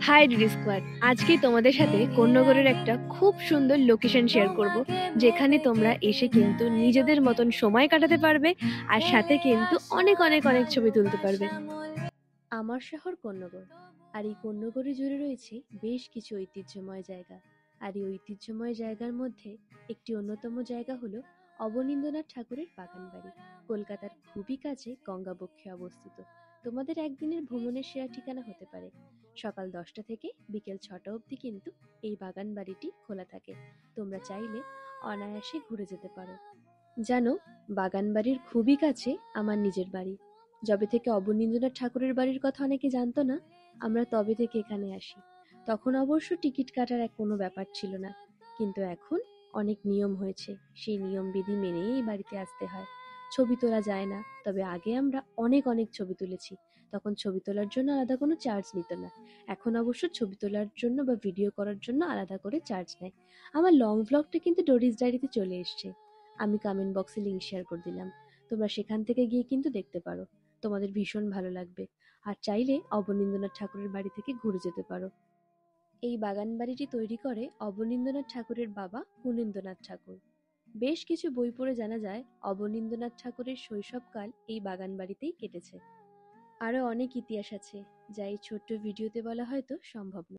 High DD squad. আজকে তোমাদের সাথে কোন্নগরের একটা খুব সুন্দর লোকেশন শেয়ার করব, যেখানে তোমরা এসে কিন্তু নিজেদের মতন সময় কাটাতে পারবে আর সাথে কিন্তু অনেক অনেক অনেক ছবি তুলতে পারবে। আমার শহর কোন্নগর, আর এই কোন্নগরে জুড়ে রয়েছে বেশ কিছু ঐতিহ্যময় জায়গা। আর এই ঐতিহ্যময় জায়গার মধ্যে একটি অন্যতম জায়গা হলো অবনীন্দ্রনাথ ঠাকুরের বাগান বাড়ি। কলকাতার খুবই কাছে গঙ্গাবক্ষে অবস্থিত। তোমাদের একদিনের ভ্রমণের সেরা ঠিকানা হতে পারে। সকাল 10টা থেকে বিকেল 6টা অবধি কিন্তু এই বাগান বাড়িটি খোলা থাকে। তোমরা চাইলে অনায়াসে ঘুরে যেতে পারো। জানো, বাগান বাড়ির খুবই কাছে আমার নিজের বাড়ি। যবে থেকে অবনীন্দ্রনাথ ঠাকুরের বাড়ির কথা অনেকে জানতো না, আমরা তবে থেকে এখানে আসি। তখন অবশ্য টিকিট কাটার কোনো ব্যাপার ছিল না, কিন্তু এখন অনেক নিয়ম হয়েছে। সেই নিয়ম বিধি মেনেই এই বাড়িতে আসতে হয়। ছবি তোলা যায় না, তবে আগে আমরা অনেক অনেক ছবি তুলেছি। তখন ছবি তোলার জন্য আলাদা কোনো চার্জ নিত না। এখন অবশ্য ছবি তোলার জন্য বা ভিডিও করার জন্য আলাদা করে চার্জ নেয়। আমার লং ভ্লগটা কিন্তু ডোরিস ডায়েরিতে চলে এসছে। আমি কমেন্ট বক্সে লিংক শেয়ার করে দিলাম। তোমরা সেখান থেকে গিয়ে কিন্তু দেখতে পারো। তোমাদের ভীষণ ভালো লাগবে। আর চাইলে অবনীন্দ্রনাথ ঠাকুরের বাড়ি থেকে ঘুরে যেতে পারো। এই বাগান বাড়িটি তৈরি করে অবনীন্দ্রনাথ ঠাকুরের বাবা কুনীন্দ্রনাথ ঠাকুর। বেশ কিছু বই পড়ে জানা যায় অবনীন্দ্রনাথ ঠাকুরের শৈশবকাল এই বাগান বাড়িতেই কেটেছে। আরো অনেক ইতিহাস আছে, যা এই ছোট্ট ভিডিওতে বলা হয়তো সম্ভব নয়।